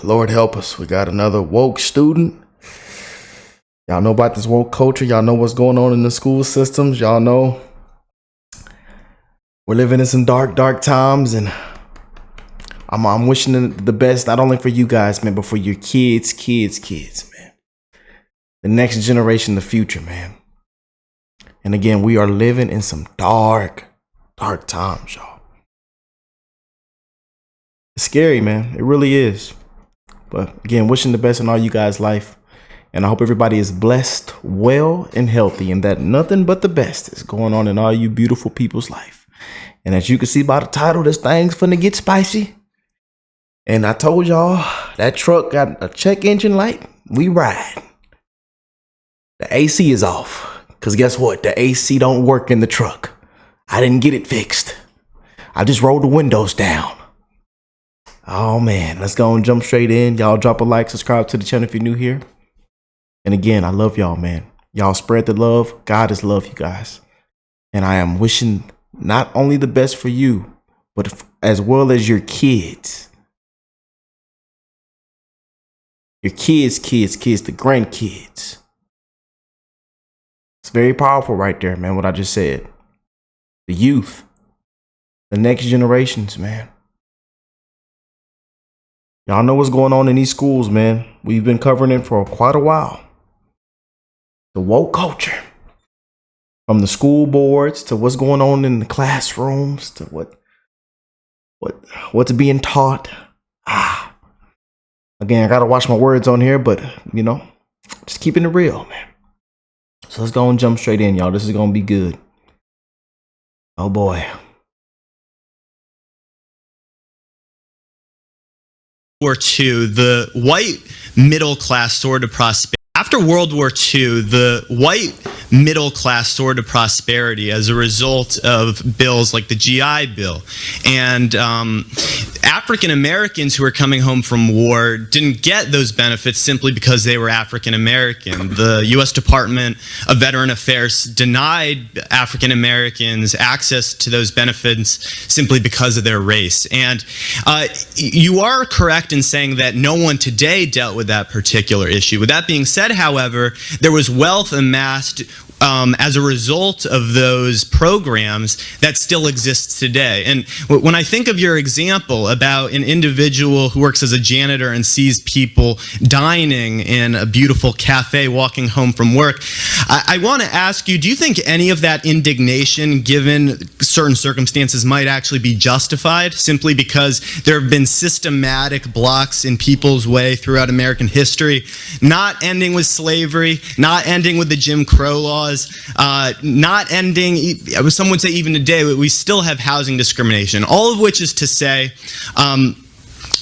Lord help us. We got another woke student. Y'all know about this woke culture. Y'all know what's going on in the school systems. Y'all know we're living in some dark times, and I'm wishing the best, not only for you guys, man, but for your kids, man. The next generation, the future, man. And again, we are living in some dark times, y'all. It's scary, man. It really is. But again, wishing the best in all you guys' life. And I hope everybody is blessed, well, and healthy, and that nothing but the best is going on in all you beautiful people's life. And as you can see by the title, this thing's finna get spicy. And I told y'all, that truck got a check engine light. We ride. The AC is off. Because guess what? The AC don't work in the truck. I didn't get it fixed. I just rolled the windows down. Oh, man. Let's go and jump straight in. Y'all drop a like, subscribe to the channel if you're new here. And again, I love y'all, man. Y'all spread the love. God is love, you guys. And I am wishing not only the best for you, but as well as your kids. Your kids, the grandkids. It's very powerful right there, man, what I just said. The youth. The next generations, man. Y'all know what's going on in these schools, man. We've been covering it for quite a while. The woke culture. From the school boards to what's going on in the classrooms to what's being taught. Again, I gotta watch my words on here, but you know, just keeping it real, man. So let's go and jump straight in, y'all. This is gonna be good. Oh boy. War II, the white middle class soared to prosperity. After World War II, the white middle class soared to prosperity as a result of bills like the GI Bill. And African Americans who were coming home from war didn't get those benefits simply because they were African American. The U.S. Department of Veteran Affairs denied African Americans access to those benefits simply because of their race. And you are correct in saying that no one today dealt with that particular issue. With that being said, however, there was wealth amassed as a result of those programs that still exists today. And when I think of your example about an individual who works as a janitor and sees people dining in a beautiful cafe walking home from work, I want to ask you, do you think any of that indignation, given certain circumstances, might actually be justified simply because there have been systematic blocks in people's way throughout American history, not ending with slavery, not ending with the Jim Crow laws, not ending, some would say even today, we still have housing discrimination, all of which is to say,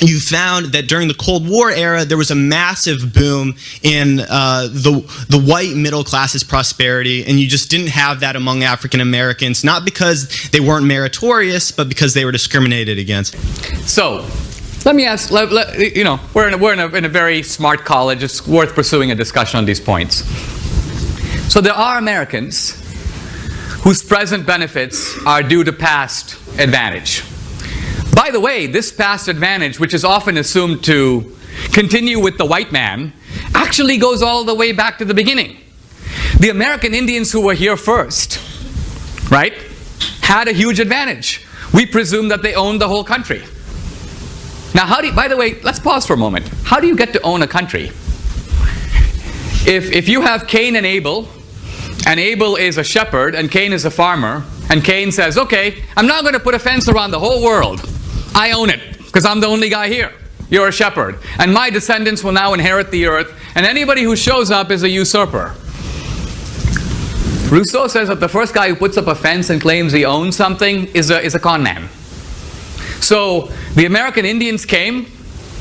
you found that during the Cold War era, there was a massive boom in the white middle class's prosperity, and you just didn't have that among African Americans, not because they weren't meritorious, but because they were discriminated against. So, let me ask, you know, we're in a very smart college. It's worth pursuing a discussion on these points. So there are Americans whose present benefits are due to past advantage. By the way, this past advantage, which is often assumed to continue with the white man, actually goes all the way back to the beginning. The American Indians who were here first, right, had a huge advantage. We presume that they owned the whole country. Now, by the way, let's pause for a moment. How do you get to own a country? If you have Cain and Abel is a shepherd, and Cain is a farmer, and Cain says, okay, I'm not going to put a fence around the whole world. I own it, because I'm the only guy here. You're a shepherd. And my descendants will now inherit the earth, and anybody who shows up is a usurper. Rousseau says that the first guy who puts up a fence and claims he owns something is a con man. So the American Indians came.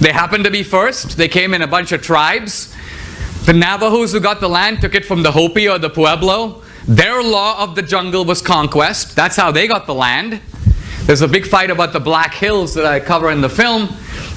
They happened to be first. They came in a bunch of tribes. The Navajos who got the land took it from the Hopi or the Pueblo. Their law of the jungle was conquest. That's how they got the land. There's a big fight about the Black Hills that I cover in the film.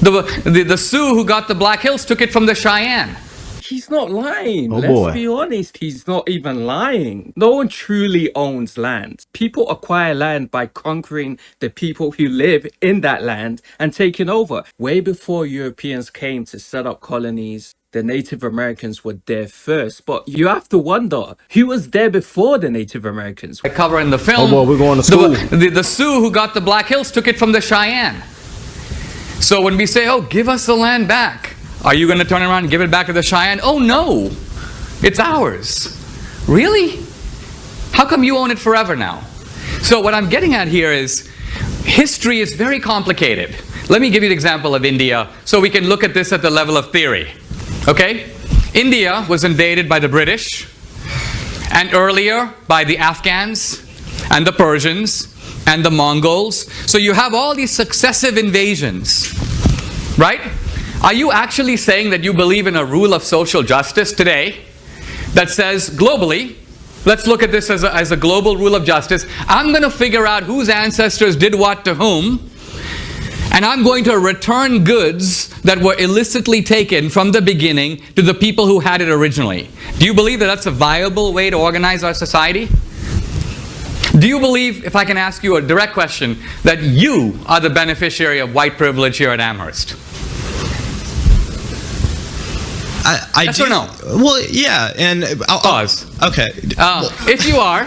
The Sioux who got the Black Hills took it from the Cheyenne. He's he's not lying. Oh, Let's boy. be honest, he's not even lying. No one truly owns land. People acquire land by conquering the people who live in that land and taking over. Way before Europeans came to set up colonies, the Native Americans were there first. But you have to wonder, who was there before the Native Americans? I cover in the film. Oh, boy, we're going to school. The Sioux who got the Black Hills took it from the Cheyenne. So when we say, oh, give us the land back, are you going to turn around and give it back to the Cheyenne? Oh, no, it's ours. Really? How come you own it forever now? So what I'm getting at here is history is very complicated. Let me give you the example of India so we can look at this at the level of theory. Okay? India was invaded by the British and earlier by the Afghans and the Persians and the Mongols. So you have all these successive invasions, right? Are you actually saying that you believe in a rule of social justice today that says globally, let's look at this as a global rule of justice, I'm going to figure out whose ancestors did what to whom, and I'm going to return goods that were illicitly taken from the beginning to the people who had it originally. Do you believe that that's a viable way to organize our society? Do you believe, if I can ask you a direct question, that you are the beneficiary of white privilege here at Amherst? I Yes do. or no? Well, yeah, and Pause. Okay. If you are,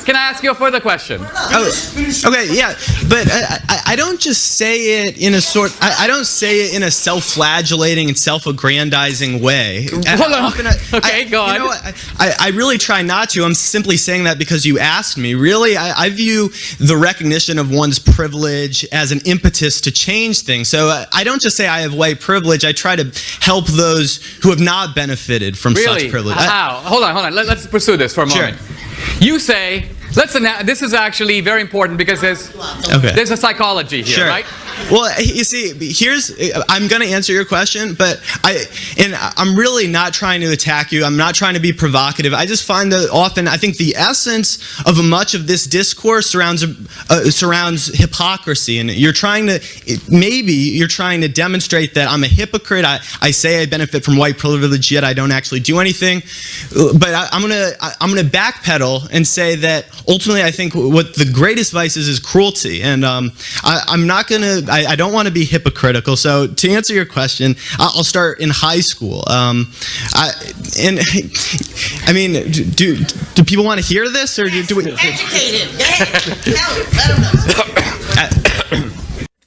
can I ask you a further question? Oh, okay, yeah, but I don't just say it in a I don't say it in a self-flagellating and self-aggrandizing way. Hold on. Okay, go on. You know what? I really try not to. I'm simply saying that because you asked me. Really, I view the recognition of one's privilege as an impetus to change things. So I don't just say I have white privilege. I try to help those who have not benefited from such privilege. How? Hold on. Let's pursue this for a moment. You say, this is actually very important because there's a psychology here, right? Well, you see, I'm going to answer your question, but I'm really not trying to attack you. I'm not trying to be provocative. I just find that often, I think the essence of much of this discourse surrounds hypocrisy, and you're trying to demonstrate that I'm a hypocrite. I say I benefit from white privilege, yet I don't actually do anything. But I'm gonna backpedal and say that ultimately I think what the greatest vice is cruelty, and I'm not gonna. I don't want to be hypocritical. So to answer your question, I'll start in high school. I mean, do people want to hear this, or do we? Educated. Let them know.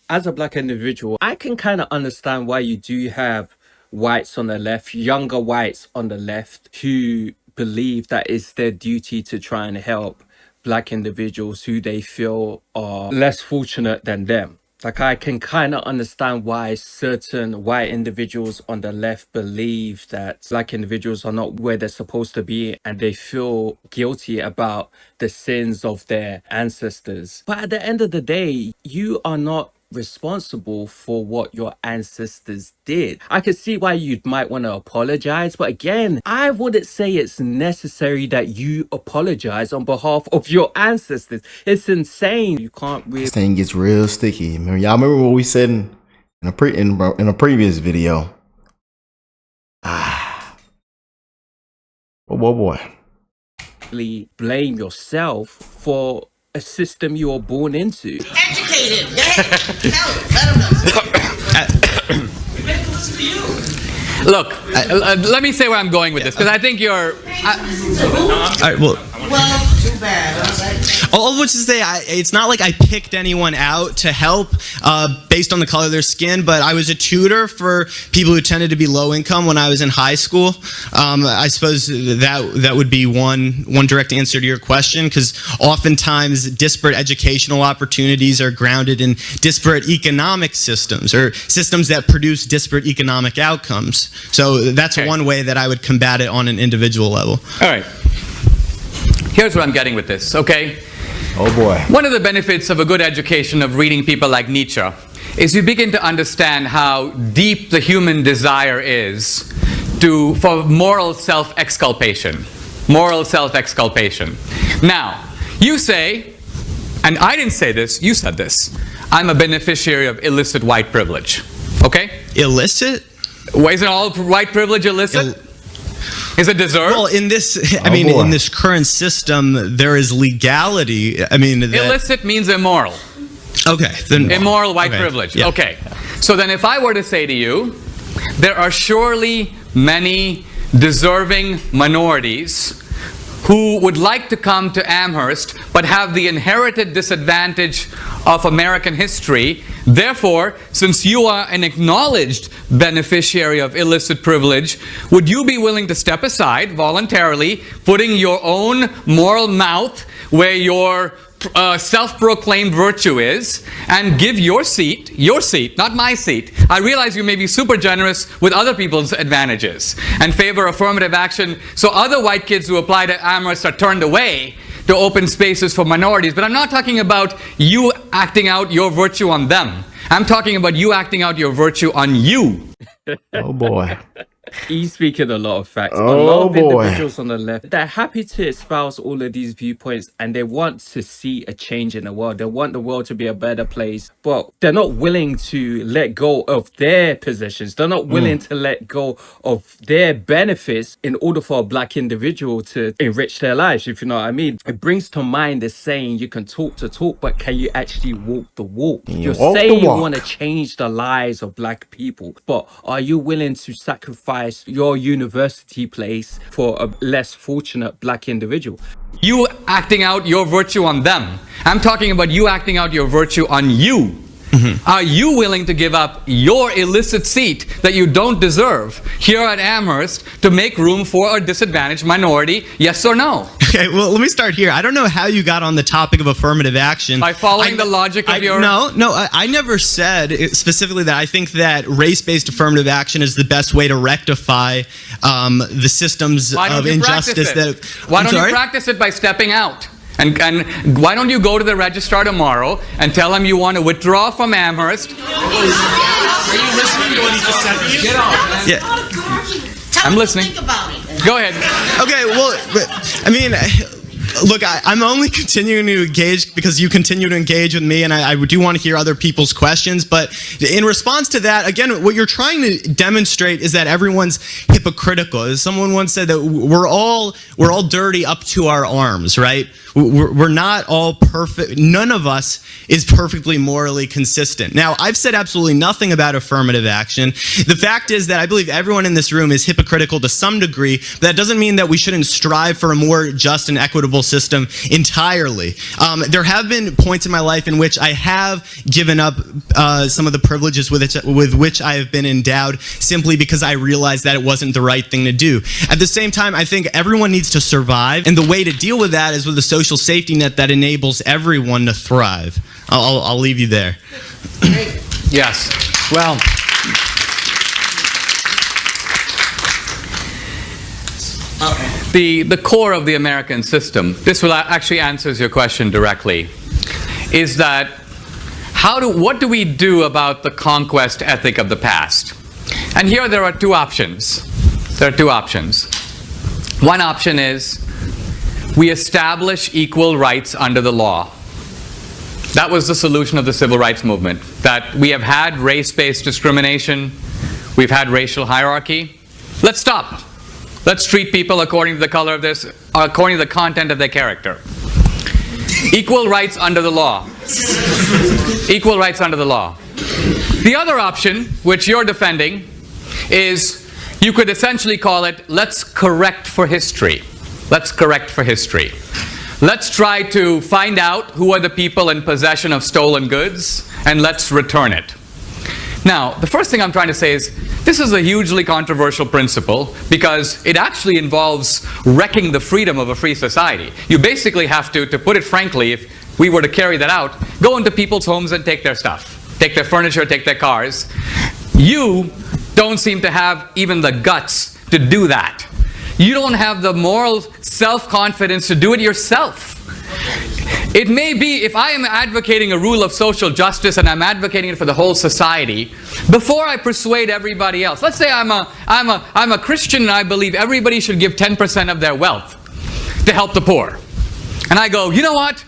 As a black individual, I can kind of understand why you do have whites on the left, younger whites on the left, who believe that it's their duty to try and help black individuals who they feel are less fortunate than them. Like, I can kind of understand why certain white individuals on the left believe that black individuals are not where they're supposed to be, and they feel guilty about the sins of their ancestors. But at the end of the day, you are not responsible for what your ancestors did. I could see why you might want to apologize, but again, I wouldn't say it's necessary that you apologize on behalf of your ancestors. It's insane. You can't really. This thing gets real sticky. Y'all remember what we said in a previous video? Oh boy. Blame yourself for a system you were born into. Educated. Let them know. Listen to you. Look, let me say where I'm going with this, because I think you're. All right, well, too bad. all of which is to say, it's not like I picked anyone out to help based on the color of their skin, but I was a tutor for people who tended to be low income when I was in high school. I suppose that would be one direct answer to your question, because oftentimes disparate educational opportunities are grounded in disparate economic systems, or systems that produce disparate economic outcomes. So that's one way that I would combat it on an individual level. All right. Here's what I'm getting with this, okay? Oh boy. One of the benefits of a good education of reading people like Nietzsche is you begin to understand how deep the human desire is for moral self-exculpation. Moral self-exculpation. Now, you say, and I didn't say this, you said this, I'm a beneficiary of illicit white privilege. Okay? Illicit? Why isn't all white privilege illicit? Is it deserved? Well, in this, in this current system, there is legality. Illicit means immoral. Okay. Then, immoral white privilege. Yeah. Okay. So then if I were to say to you, there are surely many deserving minorities who would like to come to Amherst but have the inherited disadvantage of American history. Therefore, since you are an acknowledged beneficiary of illicit privilege, would you be willing to step aside voluntarily, putting your own moral mouth where your self-proclaimed virtue is, and give your seat, not my seat. I realize you may be super generous with other people's advantages and favor affirmative action, so other white kids who apply to Amherst are turned away to open spaces for minorities. But I'm not talking about you acting out your virtue on them. I'm talking about you acting out your virtue on you. Oh boy. He's speaking a lot of facts. Oh, a lot of boy. individuals on the left, they're happy to espouse all of these viewpoints and they want to see a change in the world. They want the world to be a better place, but they're not willing to let go of their positions. They're not willing to let go of their benefits in order for a black individual to enrich their lives, if you know what I mean. It brings to mind the saying, you can talk the talk, but can you actually walk the walk? You're saying you want to change the lives of black people, but are you willing to sacrifice your university place for a less fortunate black individual? You acting out your virtue on them. I'm talking about you acting out your virtue on you. Are you willing to give up your illicit seat that you don't deserve here at Amherst to make room for a disadvantaged minority? Yes or no? Okay, well, let me start here. I don't know how you got on the topic of affirmative action. By following the logic of your... No, I never said specifically that I think that race-based affirmative action is the best way to rectify the systems of injustice. Why don't you practice it by stepping out? And why don't you go to the registrar tomorrow and tell them you want to withdraw from Amherst? Are you listening to what he just said to you? Get on, man. Yeah. I'm listening. Think about it. Go ahead. Okay, well, look, I'm only continuing to engage because you continue to engage with me, and I do want to hear other people's questions. But in response to that, again, what you're trying to demonstrate is that everyone's hypocritical. As someone once said, that we're all dirty up to our arms, right? We're not all perfect. None of us is perfectly morally consistent. Now, I've said absolutely nothing about affirmative action. The fact is that I believe everyone in this room is hypocritical to some degree, but that doesn't mean that we shouldn't strive for a more just and equitable system entirely. There have been points in my life in which I have given up some of the privileges with which I have been endowed simply because I realized that it wasn't the right thing to do. At the same time, I think everyone needs to survive, and the way to deal with that is with a social safety net that enables everyone to thrive. I'll leave you there. Yes. Well, the core of the American system, this will actually answers your question directly, is that what do we do about the conquest ethic of the past? And here there are two options. There are two options. One option is we establish equal rights under the law. That was the solution of the civil rights movement, that we have had race-based discrimination, we've had racial hierarchy. Let's stop. Let's treat people according to the color of according to the content of their character. Equal rights under the law. Equal rights under the law. The other option, which you're defending, is you could essentially call it, let's correct for history. Let's correct for history. Let's try to find out who are the people in possession of stolen goods, and let's return it. Now, the first thing I'm trying to say is, this is a hugely controversial principle because it actually involves wrecking the freedom of a free society. You basically have to put it frankly, if we were to carry that out, go into people's homes and take their stuff. Take their furniture, take their cars. You don't seem to have even the guts to do that. You don't have the moral self-confidence to do it yourself. It may be, if I am advocating a rule of social justice and I'm advocating it for the whole society, before I persuade everybody else, let's say I'm a Christian and I believe everybody should give 10% of their wealth to help the poor. And I go, you know what?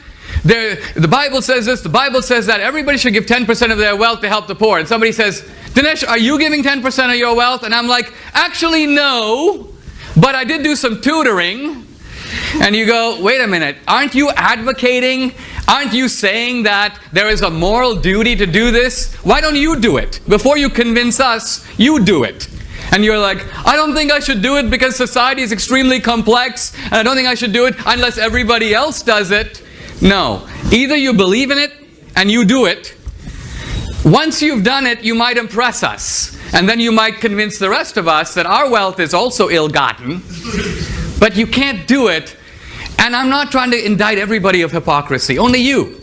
the Bible says this, the Bible says that. Everybody should give 10% of their wealth to help the poor. And somebody says, Dinesh, are you giving 10% of your wealth? And I'm like, actually, no, but I did do some tutoring. And you go, wait a minute, aren't you advocating? Aren't you saying that there is a moral duty to do this? Why don't you do it? Before you convince us, you do it. And you're like, I don't think I should do it because society is extremely complex, and I don't think I should do it unless everybody else does it. No. Either you believe in it and you do it. Once you've done it, you might impress us. And then you might convince the rest of us that our wealth is also ill-gotten. But you can't do it. And I'm not trying to indict everybody of hypocrisy. Only you.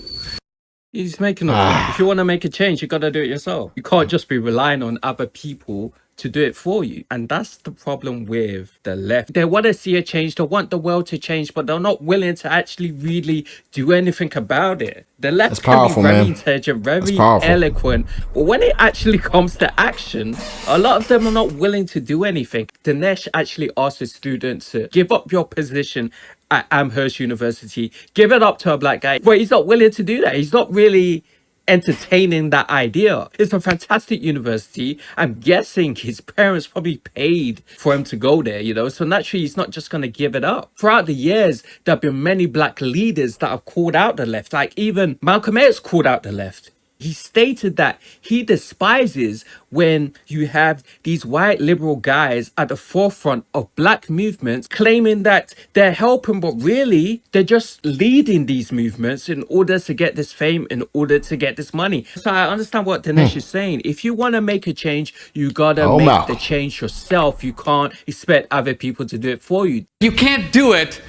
He's making a point. If you want to make a change, you got to do it yourself. You can't just be relying on other people to do it for you. And that's the problem with the left. They want to see a change. They want the world to change, but they're not willing to actually really do anything about it. The left can be very intelligent, very eloquent, but when it actually comes to action, a lot of them are not willing to do anything. Dinesh actually asked the students to give up your position at Amherst University, give it up to a black guy, but he's not willing to do that. He's not really entertaining that idea. It's a fantastic university. I'm guessing his parents probably paid for him to go there, you know, so naturally he's not just going to give it up. Throughout the years, there have been many black leaders that have called out the left, like even Malcolm X called out the left. He stated that he despises when you have these white liberal guys at the forefront of black movements claiming that they're helping, but really they're just leading these movements in order to get this fame, in order to get this money. So I understand what Dinesh is saying. If you want to make a change, you gotta make the change yourself. You can't expect other people to do it for you. You can't do it.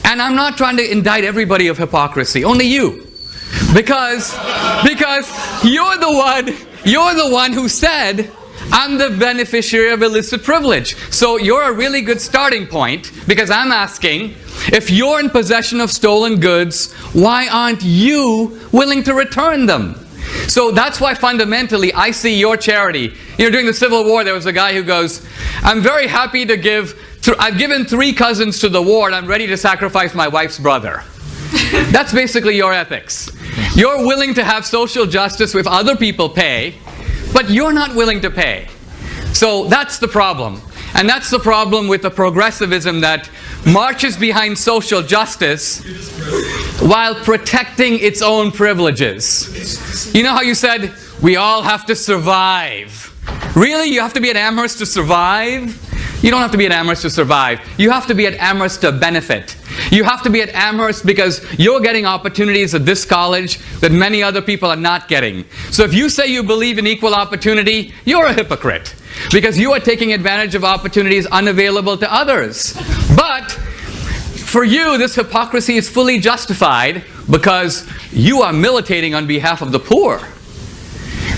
And I'm not trying to indict everybody of hypocrisy. Only you. Because you're the one who said, I'm the beneficiary of illicit privilege. So you're a really good starting point, because I'm asking, if you're in possession of stolen goods, why aren't you willing to return them? So that's why fundamentally I see your charity. You know, during the Civil War, there was a guy who goes, I'm very happy to give, I've given 3 cousins to the war and I'm ready to sacrifice my wife's brother. That's basically your ethics. You're willing to have social justice if other people pay, but you're not willing to pay. So that's the problem. And that's the problem with the progressivism that marches behind social justice while protecting its own privileges. You know how you said, we all have to survive. Really? You have to be at Amherst to survive? You don't have to be at Amherst to survive. You have to be at Amherst to benefit. You have to be at Amherst because you're getting opportunities at this college that many other people are not getting. So if you say you believe in equal opportunity, you're a hypocrite, because you are taking advantage of opportunities unavailable to others. But for you, this hypocrisy is fully justified because you are militating on behalf of the poor.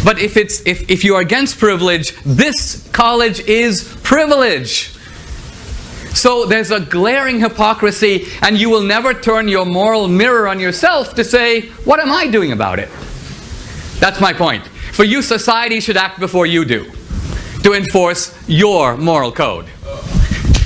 But if you are against privilege, this college is privilege. So there's a glaring hypocrisy, and you will never turn your moral mirror on yourself to say, what am I doing about it? That's my point. For you, society should act before you do, to enforce your moral code.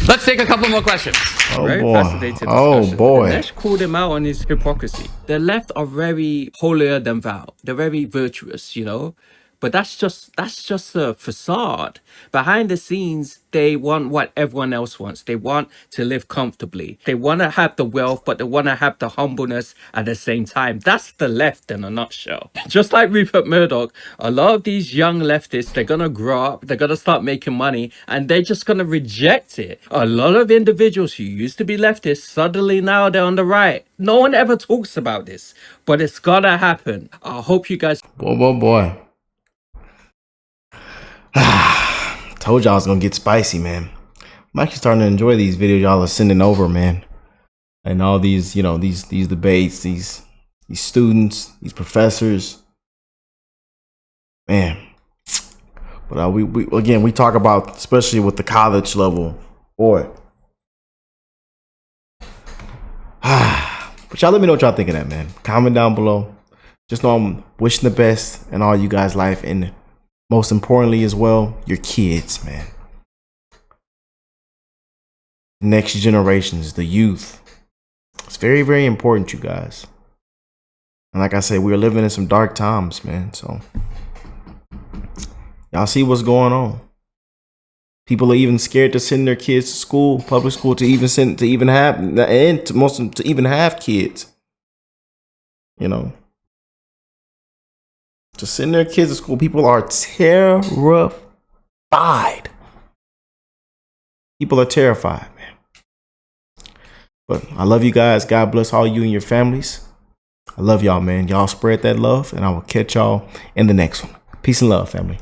Let's take a couple more questions. Very fascinating discussion. Oh boy. Dinesh called him out on his hypocrisy. The left are very holier than thou. They're very virtuous, you know. But that's just a facade. Behind the scenes, they want what everyone else wants. They want to live comfortably. They want to have the wealth, but they want to have the humbleness at the same time. That's the left in a nutshell. Just like Rupert Murdoch, a lot of these young leftists, they're going to grow up, they're going to start making money, and they're just going to reject it. A lot of individuals who used to be leftists, suddenly now they're on the right. No one ever talks about this, but it's going to happen. I hope you guys... Boy. Told y'all I was gonna get spicy, man. I'm actually starting to enjoy these videos y'all are sending over, man. And all these, you know, these debates, these students, these professors, man. But we talk about, especially with the college level, boy. But y'all let me know what y'all think of that, man. Comment down below. Just know I'm wishing the best in all you guys' life, and most importantly as well, your kids, man. Next generations, the youth. It's very, very important, you guys. And like I said, we're living in some dark times, man. So y'all see what's going on. People are even scared to send their kids to school, public school, to even have kids. You know, to send their kids to school. People are terrified. People are terrified, man. But I love you guys. God bless all you and your families. I love y'all, man. Y'all spread that love, and I will catch y'all in the next one. Peace and love, family.